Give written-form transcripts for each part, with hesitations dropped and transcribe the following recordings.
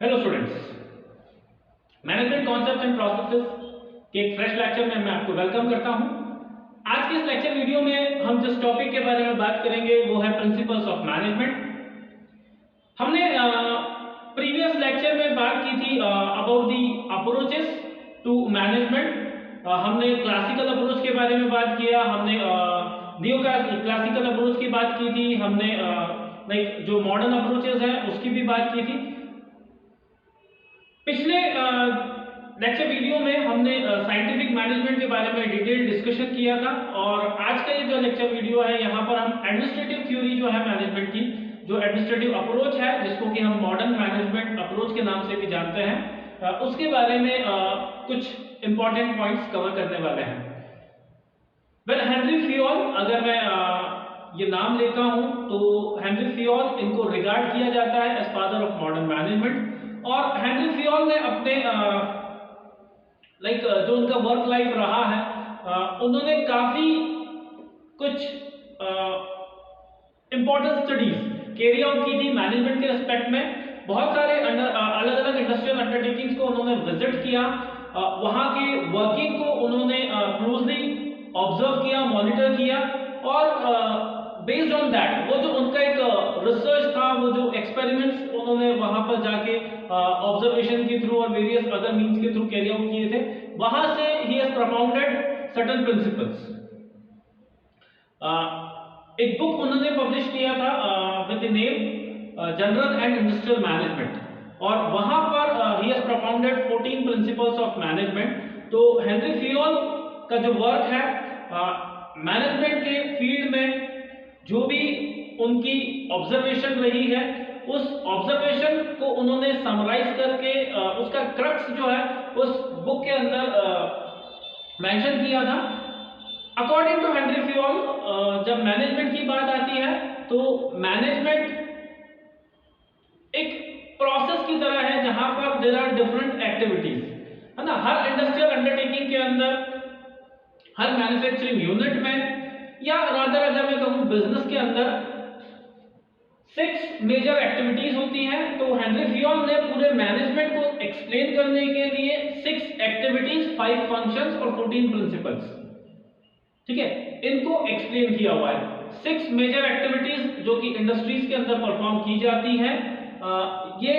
Hello students, management concepts and processes के एक fresh lecture में मैं आपको वेलकम करता हूं। आज के इस लेक्चर वीडियो में हम जिस टॉपिक के बारे में बात करेंगे वो है प्रिंसिपल्स ऑफ मैनेजमेंट। हमने प्रीवियस लेक्चर में बात की थी about the approaches to management. हमने क्लासिकल अप्रोच के बारे में बात किया, हमने नियो क्लासिकल अप्रोच की बात की थी, हमने लाइक जो मॉडर्न अप्रोचेस हैं उसकी भी बात की थी। पिछले लेक्चर वीडियो में हमने साइंटिफिक मैनेजमेंट के बारे में डिटेल डिस्कशन किया था और आज का ये जो लेक्चर वीडियो है यहाँ पर हम एडमिनिस्ट्रेटिव थ्योरी जो है मैनेजमेंट की, जो एडमिनिस्ट्रेटिव अप्रोच है जिसको कि हम मॉडर्न मैनेजमेंट अप्रोच के नाम से भी जानते हैं, उसके बारे में कुछ इंपॉर्टेंट पॉइंट्स कवर करने वाले हैं। वेल, हेनरी फियोल, अगर मैं ये नाम लेता हूं तो हेनरी फियोल इनको रिगार्ड किया जाता है as father of modern management. और हेनरी फियोल ने अपने जो उनका वर्क लाइफ रहा है, उन्होंने काफी कुछ इंपॉर्टेंट स्टडीज कैरी आउट की थी मैनेजमेंट के एस्पेक्ट में। बहुत सारे अलग अलग इंडस्ट्रियल अंडरटेकिंग्स को उन्होंने विजिट किया, वहां के वर्किंग को उन्होंने क्लोजली ऑब्जर्व किया, मॉनिटर किया और बेस्ड ऑन दैट वो जो उनका एक रिसर्च था, वो जो एक्सपेरिमेंट्स उन्होंने वहां पर जाके ऑब्जर्वेशन के थ्रू और वेरियस अदर मींस के थ्रू कैरी आउट किए थे, वहां से he has propounded certain principles. एक बुक उन्होंने पब्लिश किया था with the name general and industrial management और वहां पर he has propounded 14 principles of management. तो हेनरी फियोल का जो वर्क है मैनेजमेंट के फील्ड में, जो भी उनकी ऑब्जर्वेशन रही है, उस ऑब्जर्वेशन को उन्होंने समराइज करके उसका क्रक्स जो है उस बुक के अंदर मेंशन किया था। अकॉर्डिंग टू हेनरी फियोल, जब मैनेजमेंट की बात आती है तो मैनेजमेंट एक प्रोसेस की तरह है जहां पर देयर आर डिफरेंट एक्टिविटीज, है ना। हर इंडस्ट्रियल अंडरटेकिंग के अंदर, हर मैन्युफैक्चरिंग यूनिट में, या रादर अगर मैं कहूं बिजनेस के अंदर 6 मेजर एक्टिविटीज होती हैं। तो हेनरी फियोल ने पूरे मैनेजमेंट को एक्सप्लेन करने के लिए 6 एक्टिविटीज, 5 फंक्शंस और 14 प्रिंसिपल्स, ठीक है, इनको एक्सप्लेन किया हुआ है। 6 मेजर एक्टिविटीज जो कि इंडस्ट्रीज के अंदर परफॉर्म की जाती हैं, ये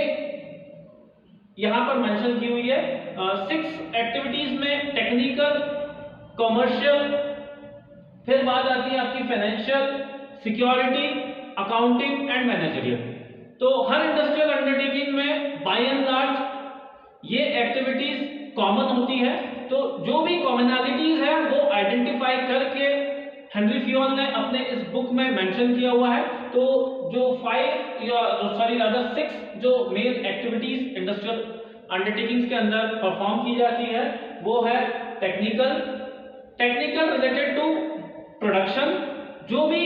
यहां पर मेंशन की हुई है। 6 एक्टिविटीज में टेक्निकल, कॉमर्शियल, फिर बात आती है आपकी financial, security, accounting and managerial. तो हर इंडस्ट्रियल अंडरटेकिंग में बाय एंड लार्ज ये एक्टिविटीज कॉमन होती है। तो जो भी कॉमनैलिटीज है वो आइडेंटिफाई करके हेनरी फियोल ने अपने इस बुक में मेंशन किया हुआ है। तो जो 6 जो मेन एक्टिविटीज इंडस्ट्रियल अंडरटेकिंग्स के अंदर परफॉर्म की जाती है वो है टेक्निकल रिलेटेड टू प्रोडक्शन, जो भी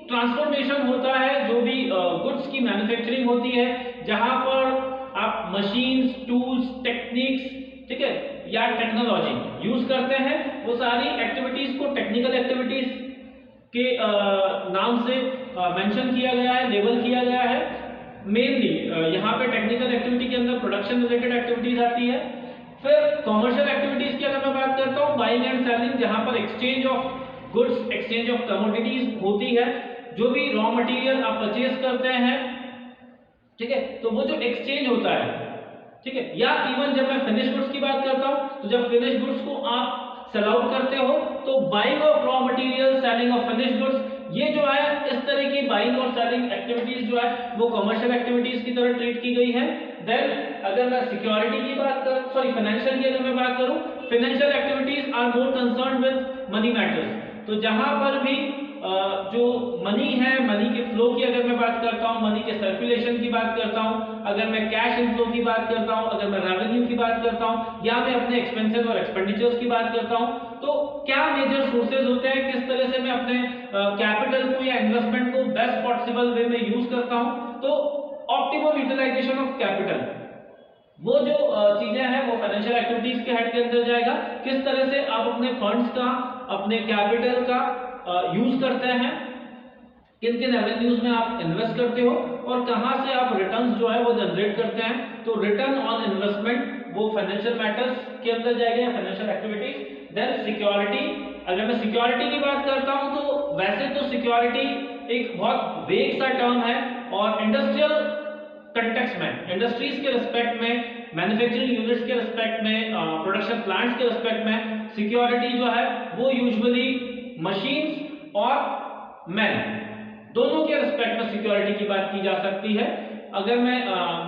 ट्रांसफॉर्मेशन होता है, जो भी गुड्स की मैन्युफैक्चरिंग होती है, जहां पर आप मशीन्स, टूल्स, टेक्निक्स, ठीक है, या टेक्नोलॉजी यूज करते हैं, वो सारी एक्टिविटीज को टेक्निकल एक्टिविटीज के नाम से मेंशन किया गया है, लेबल किया गया है। मेनली यहाँ पे टेक्निकल एक्टिविटी के अंदर प्रोडक्शन रिलेटेड एक्टिविटीज आती है। फिर कॉमर्शियल एक्टिविटीज की अगर मैं बात करता हूँ, बाइंग एंड सेलिंग, जहां पर exchange of goods, exchange of commodities होती है, जो भी रॉ मटेरियल आप परचेज करते हैं, ठीक है, तो वो जो एक्सचेंज होता है, ठीक है, या इवन जब मैं फिनिश गुड्स की बात करता हूं, तो जब फिनिश गुड्स को आप सेल आउट करते हो तो buying of raw material, selling of finish goods, ये जो है इस तरह की बाइंग और सेलिंग एक्टिविटीज जो है वो कमर्शियल एक्टिविटीज की तरह ट्रीट की गई है। देन अगर मैं सिक्योरिटी की बात करूं, फाइनेंशियल की अगर मैं बात करूं, financial activities are more concerned with money matters. तो जहां पर भी जो मनी है, मनी के फ्लो की अगर मैं बात करता हूं, मनी के सर्कुलेशन की बात करता हूं, अगर मैं कैश इनफ्लो की बात करता हूं, अगर मैं रेवेन्यू की बात करता हूं, या मैं अपने एक्सपेंसेस और एक्सपेंडिचर्स की बात करता हूं, तो क्या मेजर सोर्सेज होते हैं, किस तरह से मैं अपने कैपिटल को या इन्वेस्टमेंट को बेस्ट पॉसिबल वे में यूज करता हूं। तो ऑप्टिमम यूटिलाइजेशन ऑफ कैपिटल, वो जो चीजें हैं वो फाइनेंशियल एक्टिविटीज के हेड के अंदर जाएगा। किस तरह से आप अपने फंड्स का, अपने कैपिटल का यूज करते हैं, किन किन एवेन्यूज में आप इन्वेस्ट करते हो और कहां से आप रिटर्न्स जो है वो जनरेट करते हैं। तो रिटर्न ऑन इन्वेस्टमेंट वो फाइनेंशियल मैटर्स के अंदर जाएगा, फाइनेंशियल एक्टिविटीज। देन सिक्योरिटी, अगर मैं सिक्योरिटी की बात करता हूं तो वैसे तो सिक्योरिटी एक बहुत वेग सा टर्म है और इंडस्ट्रियल कंटेक्स्ट में, इंडस्ट्रीज के रिस्पेक्ट में, मैन्युफैक्चरिंग यूनिट्स के रिस्पेक्ट में, प्रोडक्शन प्लांट्स के रिस्पेक्ट में सिक्योरिटी जो है वो यूजुअली मशीन्स और मैन दोनों के रिस्पेक्ट में सिक्योरिटी की बात की जा सकती है। अगर मैं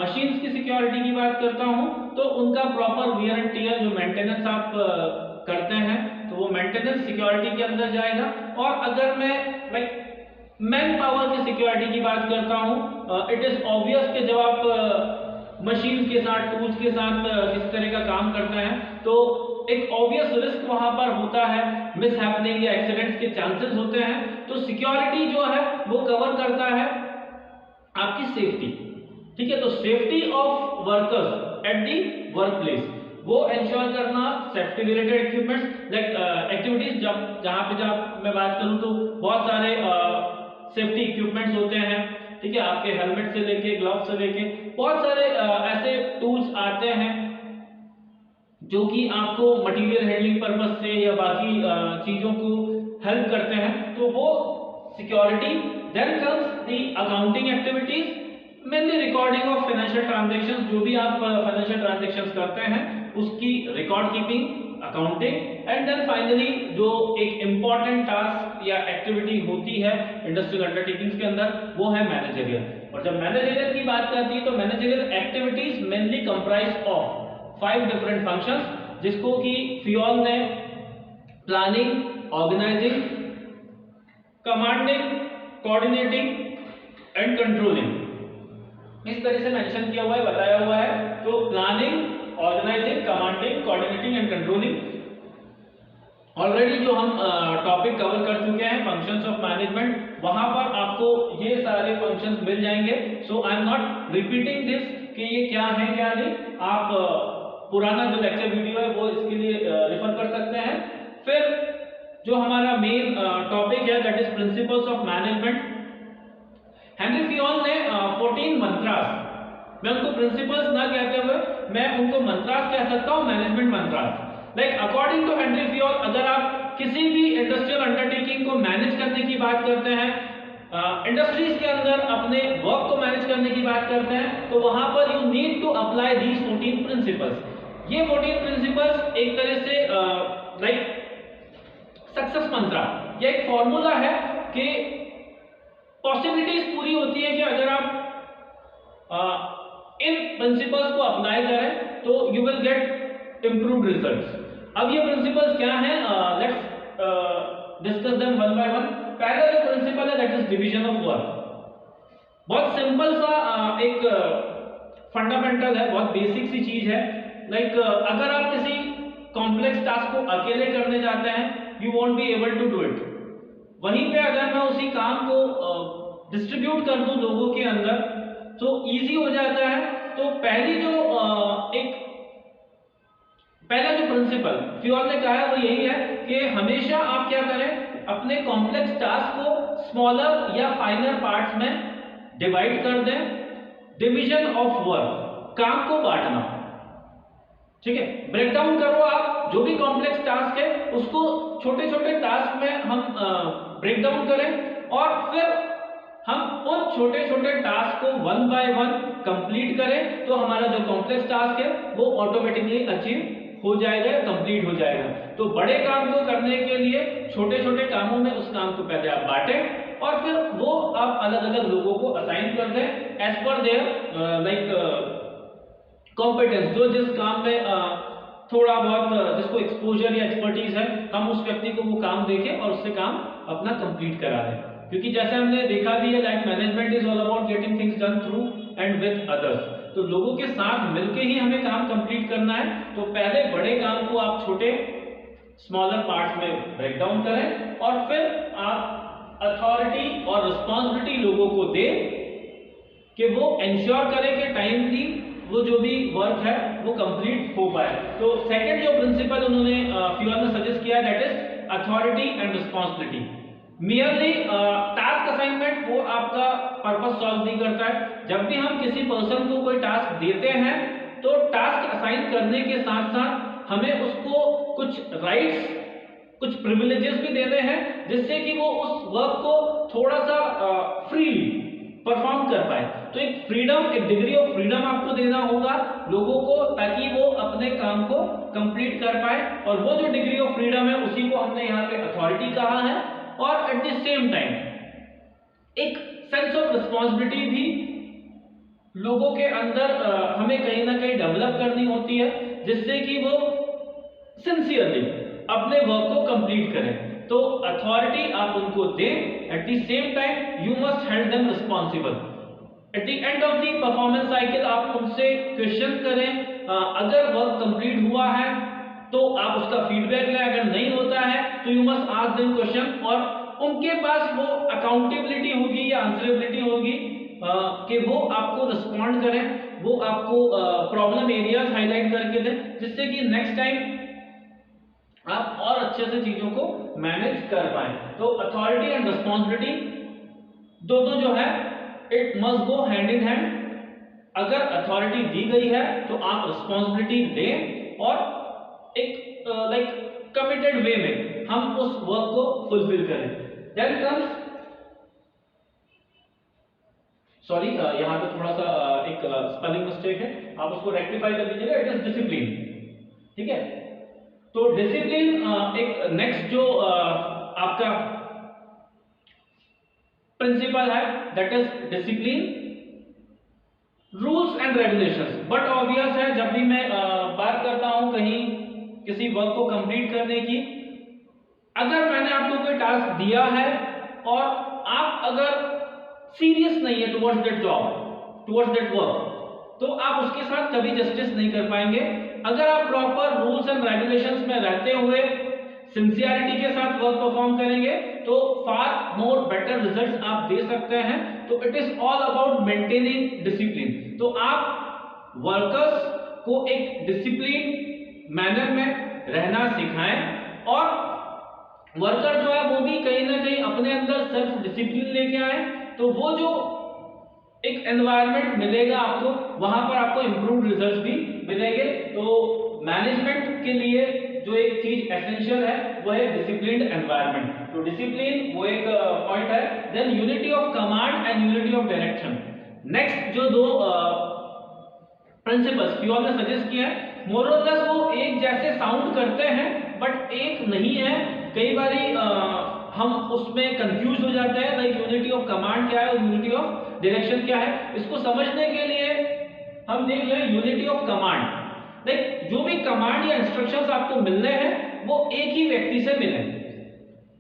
मशीन्स की सिक्योरिटी की बात करता हूं तो उनका प्रॉपर वियर एंड टियर जो मेंटेनेंस आप करते हैं तो वो मेंटेनेंस सिक्योरिटी के अंदर जाएगा। और अगर मैं लाइक मैन पावर की सिक्योरिटी की बात करता हूं, इट इज ऑब्वियस कि जब आप मशीन के साथ, टूल्स के साथ किसी तरह का काम करते हैं तो एक ऑब्वियस रिस्क वहां पर होता है, मिस हैपनिंग या एक्सीडेंट्स के चांसेस होते हैं। तो सिक्योरिटी जो है वो कवर करता है आपकी सेफ्टी, ठीक है। तो safety of workers at the work place वो इंश्योर करना, safety related equipments like activities, जहां पे मैं बात करूं तो बहुत सारे सेफ्टी इक्विपमेंट्स होते हैं, ठीक है। आपके हेलमेट से लेके ग्लव्स से लेके बहुत सारे ऐसे टूल्स आते हैं जो कि आपको मटेरियल हैंडलिंग पर्पस से या बाकी चीजों को हेल्प करते हैं, तो वो security. Then comes the accounting activities, mainly recording of financial transactions, जो भी आप फाइनेंशियल ट्रांजैक्शंस करते हैं उसकी record keeping, accounting. And then finally जो एक इंपॉर्टेंट टास्क या एक्टिविटी होती है इंडस्ट्रियल अंडरटेकिंग्स के अंदर वो है मैनेजरियल। और जब मैनेजरियल की बात करती है तो managerial activities mainly comprise of 5 different functions, जिसको कि फियोल ने planning, organising, commanding, coordinating and controlling इस तरह से मेंशन किया हुआ है, बताया हुआ है। तो planning, organising, commanding, coordinating and controlling already जो हम टॉपिक कवर कर चुके हैं फंक्शंस ऑफ मैनेजमेंट, वहां पर आपको ये सारे फंक्शंस मिल जाएंगे। So I am not repeating this कि ये क्या है क्या नहीं, आप पुराना जो लेक्चर वीडियो है वो इसके लिए रेफर कर सकते हैं। फिर जो हमारा मेन टॉपिक है that is principles of management. Henri Fayol ने 14 मंत्रास, मैं उनको प्रिंसिपल्स ना कहते हुए मैं उनको मंत्रास कह सकता हूं, management mantras. Like according to Henri Fayol, अगर आप किसी भी इंडस्ट्रियल अंडरटेकिंग को मैनेज करने की बात करते हैं, इंडस्ट्रीज के अंदर अपने वर्क को मैनेज करने की बात करते हैं, तो वहां पर you need to apply these 14 principles. ये 14 प्रिंसिपल्स एक तरह से लाइक सक्सेस मंत्रा या एक फॉर्मूला है कि पॉसिबिलिटीज पूरी होती है कि अगर आप इन प्रिंसिपल्स को अप्लाई करें तो you will get improved results. अब ये प्रिंसिपल्स क्या हैं, let's discuss them one by one. पहला जो प्रिंसिपल है that is division of work. बहुत सिंपल सा एक फंडामेंटल है, बहुत बेसिक सी चीज है। लाइक अगर आप किसी कॉम्प्लेक्स टास्क को अकेले करने जाते हैं, you won't be able to do it. वहीं पे अगर मैं उसी काम को डिस्ट्रीब्यूट कर दूं लोगों के अंदर तो इजी हो जाता है। तो पहला जो प्रिंसिपल फियोल ने कहा है वो यही है कि हमेशा आप क्या करें, अपने कॉम्प्लेक्स टास्क को स्मॉलर या फाइनर पार्ट्स में डिवाइड कर दें। डिवीजन ऑफ वर्क, काम को बांटना, ठीक है। ब्रेक डाउन करो, आप जो भी कॉम्प्लेक्स टास्क है उसको छोटे छोटे टास्क में हम ब्रेक डाउन करें और फिर हम उन छोटे छोटे टास्क को वन बाय वन कंप्लीट करें, तो हमारा जो कॉम्प्लेक्स टास्क है वो ऑटोमेटिकली अचीव हो जाएगा, कंप्लीट हो जाएगा। तो बड़े काम को करने के लिए छोटे छोटे कामों में उस काम को पहले आप बांटें और फिर वो आप अलग अलग लोगों को असाइन कर दें as per there like competence. जो जिस काम में थोड़ा बहुत जिसको एक्सपोजर या एक्सपर्टीज है, हम उस व्यक्ति को वो काम देखें और उससे काम अपना कंप्लीट करा दें। क्योंकि जैसे हमने देखा भी है, like management is all about getting things done through and with others. तो लोगों के साथ मिलके ही हमें काम कंप्लीट करना है। तो पहले बड़े काम को आप छोटे स्मॉलर पार्ट्स में ब्रेक डाउन करें और फिर आप अथॉरिटी और रिस्पॉन्सिबिलिटी लोगों को दें कि वो इंश्योर करें कि टाइमली वो जो भी वर्क है वो कंप्लीट हो पाए। तो सेकंड जो प्रिंसिपल उन्होंने फियोल ने सजेस्ट किया that is authority and responsibility. Merely task assignment वो आपका पर्पस सॉल्व नहीं करता है। जब भी हम किसी पर्सन को कोई टास्क देते हैं तो टास्क असाइन करने के साथ साथ हमें उसको कुछ राइट्स, कुछ प्रिविलेजेस भी देने हैं, जिससे कि वो उस वर्क को थोड़ा सा फ्रीली परफॉर्म कर पाए। तो एक फ्रीडम, एक डिग्री ऑफ फ्रीडम आपको देना होगा लोगों को, ताकि वो अपने काम को कंप्लीट कर पाए। और वो जो डिग्री ऑफ फ्रीडम है उसी को हमने यहाँ पे अथॉरिटी कहा है। और एट द सेम टाइम एक सेंस ऑफ रिस्पॉन्सिबिलिटी भी लोगों के अंदर हमें कहीं ना कहीं डेवलप करनी होती है, जिससे कि वो सिंसियरली अपने वर्क को कंप्लीट करें। तो अथॉरिटी आप उनको दें, at the same time you must held them responsible. At the end of the performance cycle आप उनसे क्वेश्चन करें, अगर वर्क कंप्लीट हुआ है तो आप उसका फीडबैक लें, अगर नहीं होता है तो you must ask them question, और उनके पास वो अकाउंटेबिलिटी होगी या आंसरेबिलिटी होगी कि वो आपको रिस्पॉन्ड करें, वो आपको प्रॉब्लम एरियाज हाईलाइट करके दें, जिससे कि नेक्स्ट टाइम आप और अच्छे से चीजों को मैनेज कर पाए। तो अथॉरिटी एंड रिस्पॉन्सिबिलिटी दोनों जो है it must go hand in hand. अगर अथॉरिटी दी गई है तो आप रिस्पॉन्सिबिलिटी लें और एक लाइक कमिटेड वे में हम उस वर्क को फुलफिल करें। देन कम्स, सॉरी यहां पे थोड़ा सा एक स्पेलिंग मिस्टेक है, आप उसको रेक्टिफाई कर लीजिएगा। इट इज डिसिप्लिन, ठीक है। तो डिसिप्लिन एक नेक्स्ट जो आपका प्रिंसिपल है, that is discipline, rules and regulations. But obvious है, जब भी मैं बात करता हूं कहीं किसी वर्क को कंप्लीट करने की, अगर मैंने आपको कोई टास्क दिया है और आप अगर सीरियस नहीं है towards that job, towards that work, तो आप उसके साथ कभी जस्टिस नहीं कर पाएंगे। अगर आप प्रॉपर रूल्स एंड रेगुलेशंस में रहते हुए सिंसियरिटी के साथ वर्क परफॉर्म करेंगे तो फार मोर बेटर रिजल्ट्स आप दे सकते हैं। तो it is all about maintaining discipline. तो आप वर्कर्स को एक डिसिप्लिन मैनर में रहना सिखाएं, और वर्कर जो है वो भी कहीं ना कहीं अपने अंदर सेल्फ डिसिप्लिन लेके आए, तो वो जो एक एनवायरनमेंट मिलेगा आपको, वहां पर आपको इंप्रूव्ड रिजल्ट्स भी मिलेंगे। तो मैनेजमेंट के लिए जो एक चीज एसेंशियल है वो है डिसिप्लिन्ड एनवायरनमेंट। तो डिसिप्लिन वो एक पॉइंट है। Than unity of command and unity of direction. Next जो दो प्रिंसिपल्स फ्यूअल ने सजेस्ट किया है, मोर और लेस वो एक जैसे साउंड करते हैं बट एक नहीं है। कई बारी हम उसमें कंफ्यूज हो जाते हैं, लाइक यूनिटी ऑफ कमांड क्या है और यूनिटी ऑफ डायरेक्शन क्या है। इसको समझने के लिए हम देख लें यूनिटी ऑफ कमांड। लाइक जो भी कमांड या इंस्ट्रक्शंस आपको मिल रहे हैं वो एक ही व्यक्ति से मिले।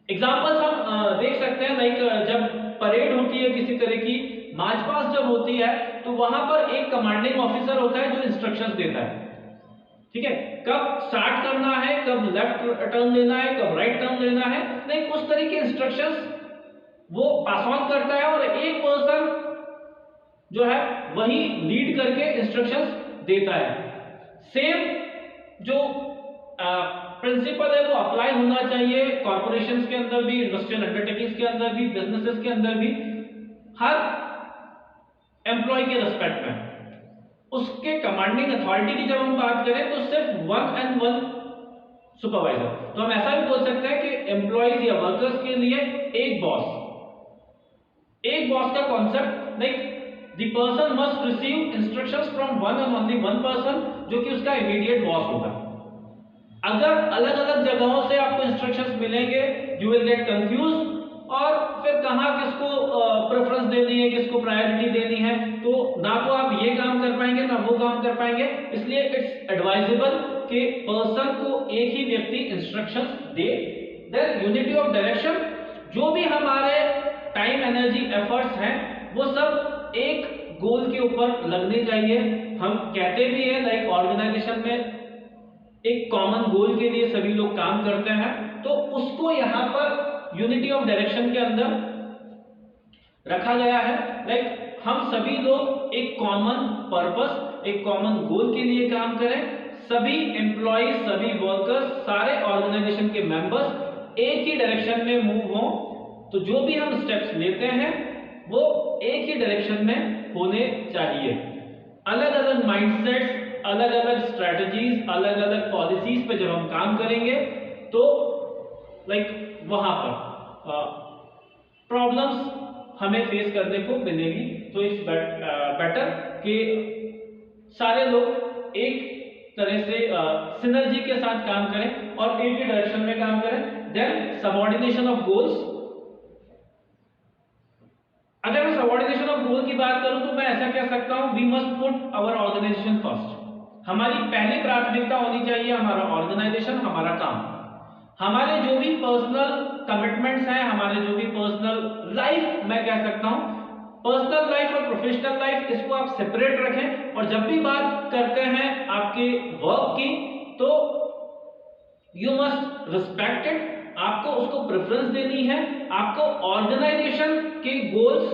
एग्जांपल्स हम देख सकते हैं, लाइक जब परेड होती है किसी तरह की, मार्च पास्ट जब होती है, तो वहां पर एक कमांडिंग ऑफिसर होता है जो इंस्ट्रक्शंस देता है, ठीक है, कब स्टार्ट करना है, कब लेफ्ट टर्न लेना है, कब राइट टर्न लेना है। लाइक उस तरह के इंस्ट्रक्शंस वो पास ऑन करता है, और एक पर्सन जो है वही लीड करके इंस्ट्रक्शंस देता है। सेम जो प्रिंसिपल है वो अप्लाई होना चाहिए कॉर्पोरेशंस के अंदर भी, इंडस्ट्रियल अंडरटेकिंग्स के अंदर भी, बिजनेसेस के अंदर भी, हर एम्प्लॉय के रेस्पेक्ट में। उसके कमांडिंग अथॉरिटी की जब हम बात करें तो सिर्फ वन एंड वन सुपरवाइजर। तो हम ऐसा भी बोल सकते हैं कि एम्प्लॉयज या वर्कर्स के लिए एक बॉस का concept, like the person must receive instructions from one and only one person, जो कि उसका इमीडिएट बॉस होगा। अगर अलग अलग जगहों से आपको इंस्ट्रक्शंस मिलेंगे, यू विल गेट कंफ्यूज, और फिर कहां किसको प्रेफरेंस देनी है, किसको प्रायोरिटी देनी है, तो ना तो आप ये काम कर पाएंगे ना वो काम कर पाएंगे। इसलिए इट्स एडवाइजेबल कि पर्सन को एक ही व्यक्ति instructions they. Than unity of direction, जो भी हमारे टाइम एनर्जी एफर्ट्स हैं वो सब एक गोल के ऊपर लगने चाहिए। हम कहते भी हैं लाइक ऑर्गेनाइजेशन में एक कॉमन गोल के लिए सभी लोग काम करते हैं, तो उसको यहाँ पर यूनिटी ऑफ डायरेक्शन के अंदर रखा गया है। लाइक हम सभी लोग एक कॉमन पर्पस, एक कॉमन गोल के लिए काम करें, सभी एम्प्लॉयज, सभी वर्कर्स, सारे ऑर्गेनाइजेशन के मेंबर्स एक ही डायरेक्शन में मूव हों, तो जो भी हम स्टेप्स लेते हैं वो एक ही डायरेक्शन में होने चाहिए। अलग अलग माइंडसेट्स, अलग अलग स्ट्रेटजीज, अलग अलग पॉलिसीज पे जब हम काम करेंगे तो वहां पर प्रॉब्लम्स हमें फेस करने को मिलेगी। तो इट्स बेटर कि सारे लोग एक तरह से सिनर्जी के साथ काम करें और एक ही डायरेक्शन में काम करें। Then subordination of goals. अगर मैं सबऑर्डिनेशन ऑफ गोल की बात करूं तो मैं ऐसा कह सकता हूं, we must put our organisation first. हमारी पहली प्राथमिकता होनी चाहिए हमारा ऑर्गेनाइजेशन, हमारा काम। हमारे जो भी पर्सनल कमिटमेंट्स हैं, हमारे जो भी पर्सनल लाइफ, मैं कह सकता हूं पर्सनल लाइफ और प्रोफेशनल लाइफ, इसको आप सेपरेट रखें। और जब भी बात करते हैं आपके वर्क की तो यू मस्ट रिस्पेक्ट इट, आपको उसको प्रेफरेंस देनी है। आपको ऑर्गेनाइजेशन के गोल्स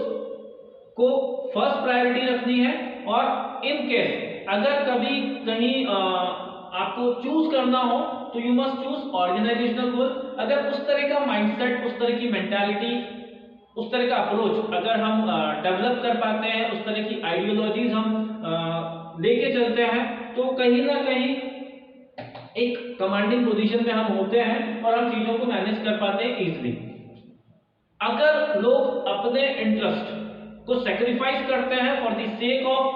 को फर्स्ट प्रायोरिटी रखनी है। और इन केस अगर कभी कहीं आपको चूज करना हो तो यू मस्ट चूज ऑर्गेनाइजेशनल गोल। अगर उस तरह का माइंडसेट, उस तरह की मेंटालिटी, उस तरह का अप्रोच अगर हम डेवलप कर पाते हैं, उस तरह की आइडियोलॉजीज हम लेके चलते हैं तो कहीं ना कहीं एक कमांडिंग पोजीशन में हम होते हैं और हम चीजों को मैनेज कर पाते हैं इजीली। अगर लोग अपने इंटरेस्ट को सैक्रिफाइस करते हैं for the sake of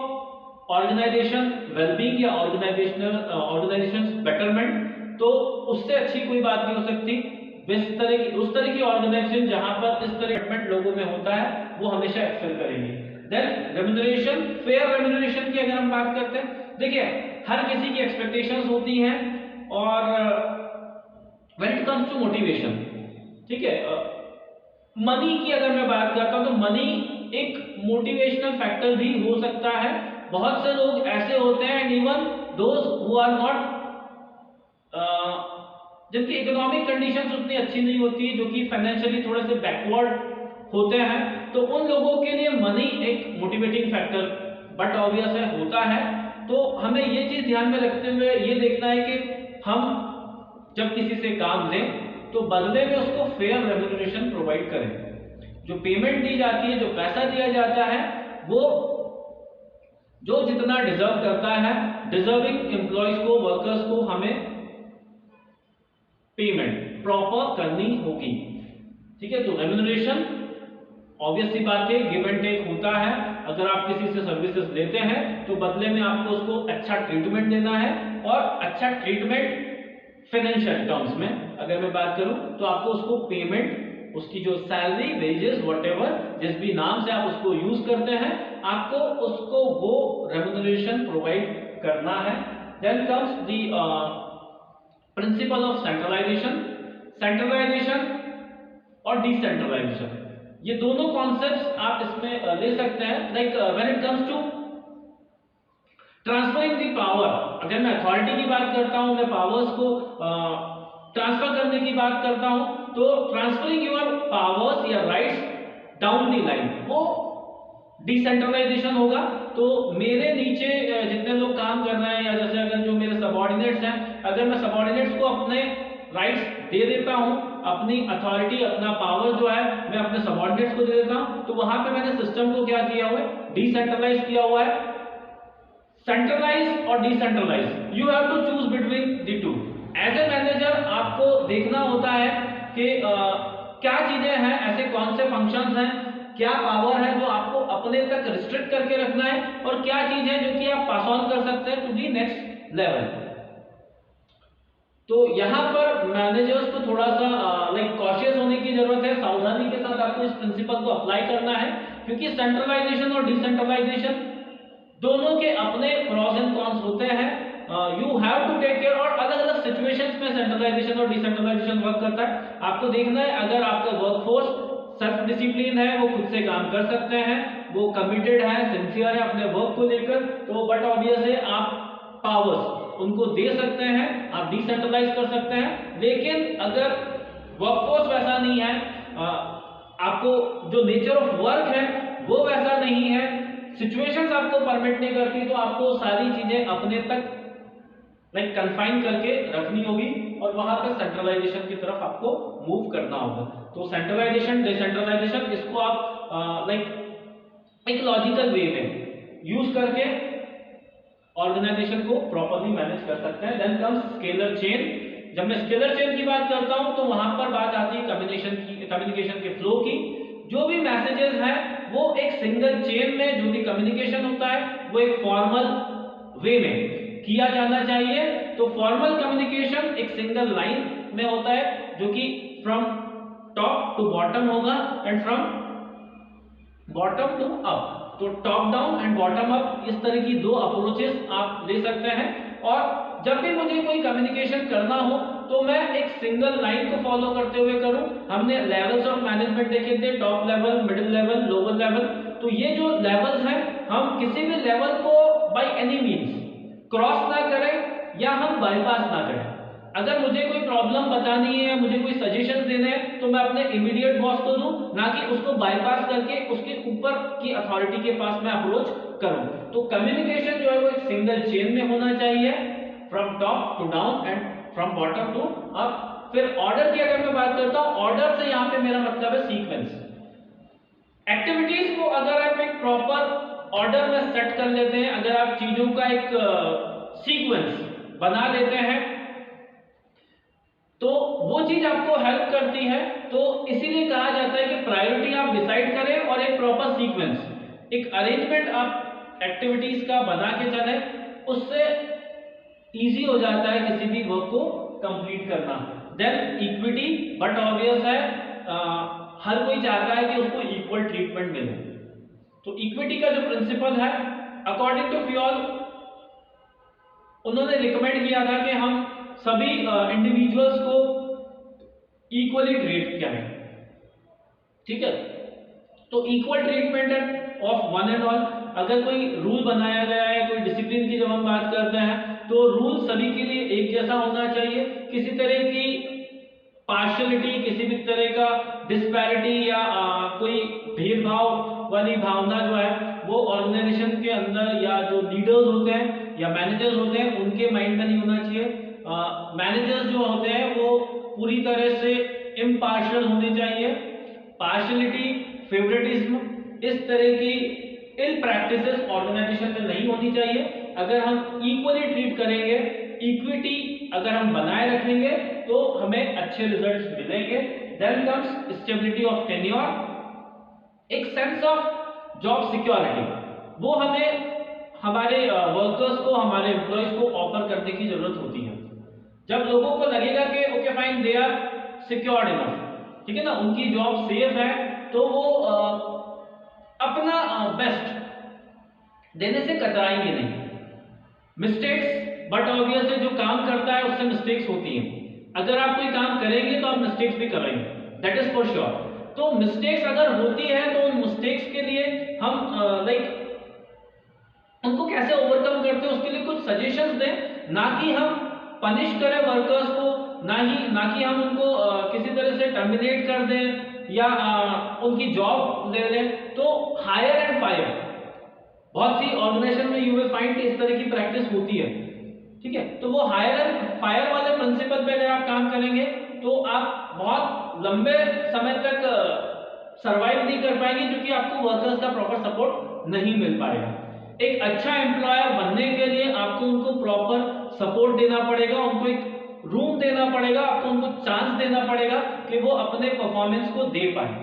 organisation wellbeing या ऑर्गेनाइजेशन बेटरमेंट, तो उससे अच्छी कोई बात नहीं हो सकती। उस तरह की ऑर्गेनाइजेशन जहां पर इस तरह कमिटमेंट लोगों में होता है वो हमेशा एक्सेल करेंगे। देन रेम्यूनरेशन, फेयर रेम्यूनरेशन की अगर हम बात करते हैं, देखिए हर किसी की एक्सपेक्टेशंस होती हैं और when it comes to motivation, ठीक है, मनी की अगर मैं बात करता हूं तो मनी एक मोटिवेशनल फैक्टर भी हो सकता है। बहुत से लोग ऐसे होते हैं, even those who are not, जिनकी इकोनॉमिक कंडीशंस उतनी अच्छी नहीं होती, जो कि फाइनेंशियली थोड़े से बैकवर्ड होते हैं, तो उन लोगों के लिए मनी एक मोटिवेटिंग फैक्टर बट ऑब्वियस है होता है। तो हमें ये चीज ध्यान में रखते हुए ये देखना है कि हम जब किसी से काम लें तो बदले में उसको फेयर रेम्यूनरेशन प्रोवाइड करें। जो पेमेंट दी जाती है, जो पैसा दिया जाता है, वो जो जितना डिजर्व करता है, डिजर्विंग एम्प्लॉयज को, वर्कर्स को हमें पेमेंट प्रॉपर करनी होगी। ठीक है, तो रेम्यूनरेशन ऑब्वियस सी बात है, गिव एंड टेक होता है। अगर आप किसी से सर्विसेज लेते हैं तो बदले में आपको उसको अच्छा ट्रीटमेंट देना है, और अच्छा ट्रीटमेंट फाइनेंशियल टर्म्स में अगर मैं बात करूं तो आपको उसको पेमेंट, उसकी जो सैलरी, वेजेस, व्हाटएवर जिस भी नाम से आप उसको यूज करते हैं, आपको उसको वो रेम्यूनरेशन प्रोवाइड करना है। Then comes the principle of centralisation. Centralisation और डिसेंट्रलाइजेशन, ये दोनों कॉन्सेप्ट्स आप इसमें ले सकते हैं। Like when it comes to transferring the power, अगर मैं अथॉरिटी की बात करता हूं, मैं पावर्स को ट्रांसफर करने की बात करता हूं, तो ट्रांसफरिंग योर पावर्स या राइट्स डाउन द लाइन, वो डिसेंट्रलाइजेशन होगा। तो मेरे नीचे जितने लोग काम कर रहे हैं, या जैसे अगर जो मेरे सबऑर्डिनेट्स हैं, अगर मैं सबऑर्डिनेट्स को अपने राइट्स दे देता हूं, अपनी अथॉरिटी, अपना पावर जो है मैं अपने सबऑर्डिनेट्स को दे देता हूं, तो वहां पे मैंने सिस्टम को क्या किया हुआ है, डिसेंट्रलाइज किया हुआ है। सेंट्रलाइज और decentralise, you have to choose between the two. As a manager आपको देखना होता है कि क्या चीजें हैं, ऐसे कौन से फंक्शंस हैं, क्या पावर है जो आपको अपने तक रिस्ट्रिक्ट करके रखना है, और क्या चीज है जो कि आप पास ऑन कर सकते हैं टू दी नेक्स्ट लेवल। तो यहां पर मैनेजर्स को थोड़ा सा कॉशियस होने की जरूरत है, सावधानी के साथ आपको इस प्रिंसिपल को अप्लाई करना है, क्योंकि सेंट्रलाइजेशन और डिसेंट्रलाइजेशन दोनों के अपने प्रॉस एंड कॉन्स होते हैं। You have to take care, और अलग अलग सिचुएशंस में सेंट्रलाइजेशन और डिसेंट्रलाइजेशन वर्क करता है। आपको देखना है, अगर आपका वर्कफोर्स सेल्फ डिसिप्लिन है, वो खुद से काम कर सकते हैं, वो कमिटेड है, सिंसियर है अपने वर्क को लेकर, तो बट ऑब्वियस है आप पावर्स उनको दे सकते हैं, आप डिसेंट्रलाइज कर सकते हैं। लेकिन अगर वर्कफोर्स वैसा नहीं है, आपको जो नेचर ऑफ वर्क है वो वैसा नहीं है, सिचुएशंस आपको परमिट नहीं करती, तो आपको सारी चीजें अपने तक कन्फाइन करके रखनी होगी, और वहां पे सेंट्रलाइजेशन की तरफ आपको मूव करना होगा। तो सेंट्रलाइजेशन डिसेंट्रलाइजेशन इसको आप एक लॉजिकल वे में यूज करके ऑर्गेनाइजेशन को प्रॉपर्ली मैनेज कर सकते हैं। Then comes scalar chain. जब मैं स्केलर चेन की बात करता हूं तो वहां पर बात आती है कम्युनिकेशन के फ्लो की। जो भी मैसेजेस हैं वो एक सिंगल चेन में जो भी कम्युनिकेशन होता है वो एक फॉर्मल वे में किया जाना चाहिए। तो फॉर्मल कम्युनिकेशन एक सिंगल लाइन में होता है जो कि फ्रॉम टॉप टू बॉटम होगा and from bottom to up. तो top down and bottom up इस तरह की दो अप्रोचेस आप ले सकते हैं। और जब भी मुझे कोई कम्युनिकेशन करना हो तो मैं एक सिंगल लाइन को फॉलो करते हुए करूं। हमने लेवल्स ऑफ मैनेजमेंट देखे थे, top level, middle level, lower level. तो ये जो लेवल्स हैं हम किसी भी लेवल को बाय एनी मींस क्रॉस ना करें या हम बाईपास ना करें। अगर मुझे कोई प्रॉब्लम बतानी है, मुझे कोई सजेशन देने हैं तो मैं अपने इमीडिएट बॉस को दूं, ना कि उसको बाईपास करके उसके ऊपर की अथॉरिटी के पास मैं अप्रोच करूं। तो कम्युनिकेशन जो है वो एक सिंगल चेन में होना चाहिए, from top to down and from bottom to up. फिर ऑर्डर की अगर मैं बात करता हूं, ऑर्डर से यहां पे मेरा मतलब है सीक्वेंस। एक्टिविटीज को अगर आप एक प्रॉपर ऑर्डर में सेट कर लेते हैं, अगर आप चीजों का एक सीक्वेंस बना लेते हैं तो वो चीज आपको हेल्प करती है। तो इसीलिए कहा जाता है कि प्रायोरिटी आप डिसाइड करें और एक प्रॉपर सीक्वेंस, एक अरेंजमेंट आप एक्टिविटीज का बना के चलें, उससे इजी हो जाता है किसी भी वर्क को कंप्लीट करना। देन इक्विटी, बट ऑब्वियस है हर कोई चाहता है कि उसको इक्वल ट्रीटमेंट मिले। तो इक्विटी का जो प्रिंसिपल है अकॉर्डिंग टू फ्योल, उन्होंने रिकमेंड किया था कि हम सभी इंडिविजुअल्स को इक्वली ट्रीट करें। ठीक है, तो equal treatment of one and all. अगर कोई रूल बनाया गया है, कोई डिसिप्लिन की जब हम बात करते हैं तो रूल सभी के लिए एक जैसा होना चाहिए। किसी तरह की पार्शियलिटी, किसी भी तरह का डिस्पैरिटी या कोई भेदभाव वाली भावना जो है वो ऑर्गेनाइजेशन के अंदर या जो लीडर्स होते हैं या मैनेजर्स होते हैं उनके माइंड में नहीं होना चाहिए। मैनेजर्स जो होते हैं वो पूरी तरह से इम्पार्शियल होने चाहिए। पार्शियलिटी, फेवरेटिज्म, इस तरह की इल प्रैक्टिसेस ऑर्गेनाइजेशन में नहीं होनी चाहिए। अगर हम इक्वली ट्रीट करेंगे, इक्विटी अगर हम बनाए रखेंगे तो हमें अच्छे रिजल्ट्स मिलेंगे। Then comes stability of tenure, एक सेंस ऑफ जॉब सिक्योरिटी। वो हमें हमारे वर्कर्स को, हमारे एम्प्लॉयज को ऑफर करने की जरूरत होती है। जब लोगों को लगेगा कि okay fine, they are secured enough, ठीक है ना, उनकी जॉब सेफ है, तो वो अपना बेस्ट देने से कतराएंगे नहीं। मिस्टेक्स, बट ऑब्वियस है जो काम करता है उससे मिस्टेक्स होती हैं। अगर आप कोई काम करेंगे तो आप मिस्टेक्स भी करेंगे, दैट इज फॉर श्योर। तो मिस्टेक्स अगर होती है तो उन मिस्टेक्स के लिए हम उनको कैसे ओवरकम करते हैं उसके लिए कुछ सजेशंस दें, ना कि हम पनिश करें वर्कर्स को, ना कि हम उनको किसी तरह से टर्मिनेट कर दें या उनकी जॉब ले लें। तो हायर एंड फायर, बहुत सी ऑर्गेनाइजेशन में यू विल फाइंड कि इस तरह की प्रैक्टिस होती है। ठीक है, तो वो हायर एंड फायर वाले प्रिंसिपल पे अगर आप काम करेंगे तो आप बहुत लंबे समय तक सरवाइव नहीं कर पाएंगे, क्योंकि आपको वर्कर्स का प्रॉपर सपोर्ट नहीं मिल पाएगा। एक अच्छा एम्प्लॉयर बनने के लिए आपको उनको प्रॉपर सपोर्ट देना पड़ेगा, उनको एक रूम देना पड़ेगा, आपको उनको चांस देना पड़ेगा कि वो अपने परफॉर्मेंस को दे पाए।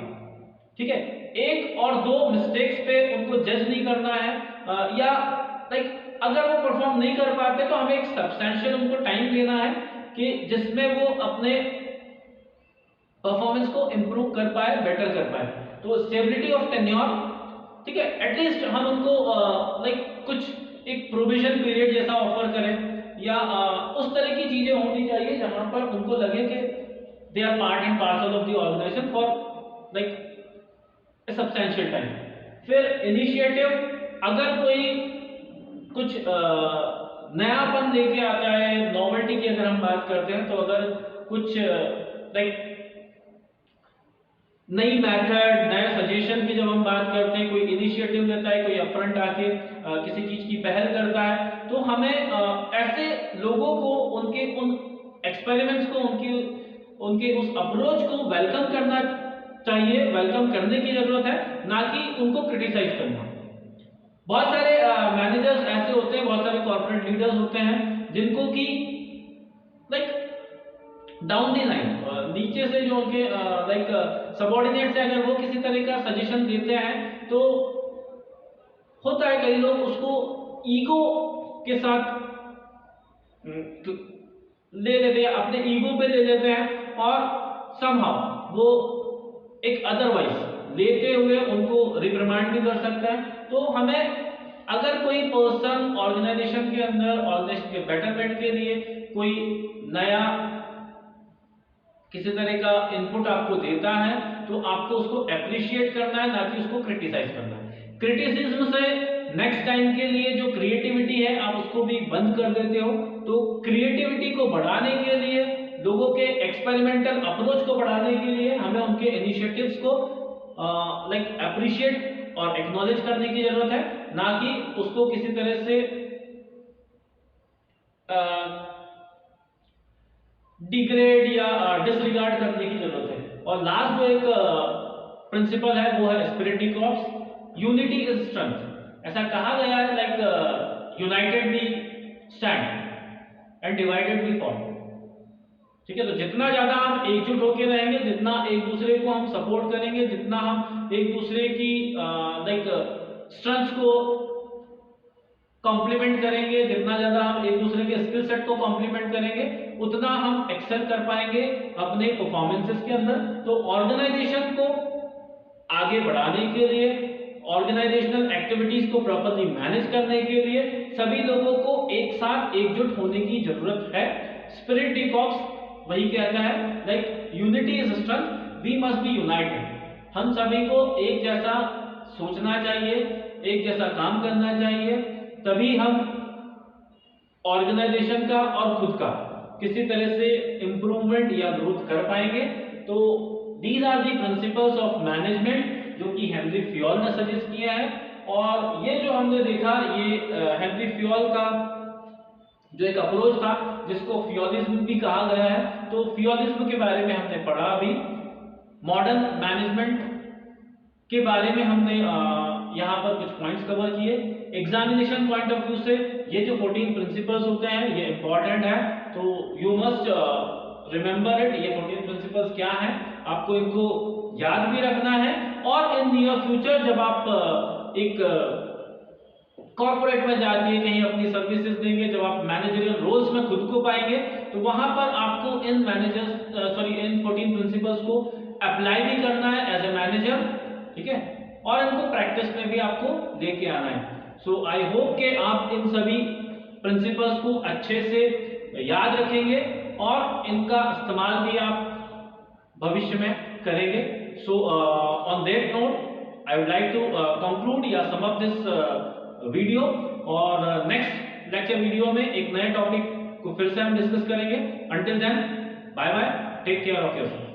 ठीक है, एक और दो मिस्टेक्स पे उनको जज नहीं करना है, या अगर वो परफॉर्म नहीं कर पाते तो हमें एक सब्सटेंशियल उनको टाइम देना है कि जिसमें वो अपने परफॉर्मेंस को इंप्रूव कर पाए, बेटर कर पाए। तो स्टेबिलिटी ऑफ टेन्योर, ठीक है, एटलीस्ट हम उनको कुछ एक प्रोविजन पीरियड जैसा ऑफर करें, या उस तरह की चीजें होनी चाहिए जहां पर उनको लगे कि they are part and parcel of the organisation for a substantial time. फिर इनिशिएटिव, अगर कोई कुछ नयापन लेके आता है, नॉवेल्टी की अगर हम बात करते हैं, तो अगर कुछ नई मेथड, नए सजेशन की जब हम बात करते हैं, कोई इनिशिएटिव लेता है, कोई अपफ्रंट आके किसी चीज की पहल करता है, तो हमें ऐसे लोगों को उनके उन एक्सपेरिमेंट्स को, उनके उस अप्रोच को वेलकम करना चाहिए, वेलकम करने की जरूरत है, ना कि उनको क्रिटिसाइज करना। बहुत सारे मैनेजर्स ऐसे होते हैं, बहुत सारे कॉर्पोरेट लीडर्स होते हैं जिनको कि लाइक डाउन दी लाइन नीचे से जो उनके लाइक सबऑर्डिनेट्स है, अगर वो किसी तरह का सजेशन देते हैं तो होता है कई लोग उसको ईगो के साथ ले लेते हैं, अपने ईगो पे ले लेते हैं और समहाउ वो एक अदरवाइज लेते हुए उनको रिप्रिमांड भी कर सकता है। तो हमें अगर कोई पर्सन ऑर्गेनाइजेशन के अंदर ऑर्गेनाइजेशन के बेटरमेंट के लिए कोई नया किसी तरह का इनपुट आपको देता है तो आपको उसको अप्रिशिएट करना है, ना कि उसको क्रिटिसाइज करना है। क्रिटिसिज्म से नेक्स्ट टाइम के लिए जो क्रिएटिविटी है आप उसको भी बंद कर देते हो। तो क्रिएटिविटी को बढ़ाने के लिए, लोगों के एक्सपेरिमेंटल अप्रोच को बढ़ाने के लिए हमें उनके इनिशिएटिव्स को लाइक अप्रिशिएट और एक्नॉलेज करने की जरूरत है, ना कि उसको किसी तरह से डिग्रेड या डिसरिगार्ड करने की जरूरत है। और लास्ट जो एक प्रिंसिपल है वो है spirit de corps, unity is strength. ऐसा कहा गया है like united we stand and divided we fall. ठीक है, तो जितना ज्यादा हम एकजुट होकर रहेंगे, जितना एक दूसरे को हम सपोर्ट करेंगे, जितना हम एक दूसरे की लाइक स्ट्रेंथ को कॉम्प्लीमेंट करेंगे, जितना ज्यादा हम एक दूसरे के स्किल सेट को कॉम्प्लीमेंट करेंगे, उतना हम एक्सेल कर पाएंगे अपने परफॉर्मेंसेस के अंदर। तो ऑर्गेनाइजेशन को आगे बढ़ाने के लिए, ऑर्गेनाइजेशनल एक्टिविटीज को प्रॉपर्ली मैनेज करने के लिए सभी लोगों को एक साथ एकजुट होने की जरूरत है। स्पिरिट डी कॉर्प्स वही कहता है like unity is strength, we must be united. हम सभी को एक जैसा सोचना चाहिए, एक जैसा काम करना चाहिए, तभी हम ऑर्गेनाइजेशन का और खुद का किसी तरह से इंप्रूवमेंट या ग्रोथ कर पाएंगे। तो these are the principles of management जो कि हेनरी फ्योल ने सजेस्ट किया है। और ये जो हमने देखा, ये हेनरी फ्योल का जो एक अप्रोच था जिसको फ्योलिज्म भी कहा गया है। तो फ्योलिज्म के बारे में हमने पढ़ा, अभी मॉडर्न मैनेजमेंट के बारे में हमने यहाँ पर कुछ पॉइंट्स कवर किए। एग्जामिनेशन पॉइंट ऑफ व्यू से ये जो 14 प्रिंसिपल्स होते हैं ये इंपॉर्टेंट है, तो यू मस्ट रिमेंबर इट। ये 14 प्रिंसिपल्स क्या हैं, आपको इनको याद भी रखना है। और इन नियर फ्यूचर जब आप एक कॉर्पोरेट में जाके कहीं अपनी सर्विसेज देंगे, जब आप मैनेजरियल रोल्स में खुद को पाएंगे, तो वहां पर आपको इन 14 प्रिंसिपल्स को अप्लाई भी करना है एज ए मैनेजर, ठीक है, और इनको प्रैक्टिस में भी आपको लेके आना है। सो आई होप कि आप इन सभी प्रिंसिपल्स को अच्छे से याद रखेंगे और इनका इस्तेमाल भी आप भविष्य में करेंगे। So on that note I would like to conclude या सम अप दिस वीडियो, और नेक्स्ट लेक्चर वीडियो में एक नए टॉपिक को फिर से हम डिस्कस करेंगे। Until then, bye bye, take care of yourself.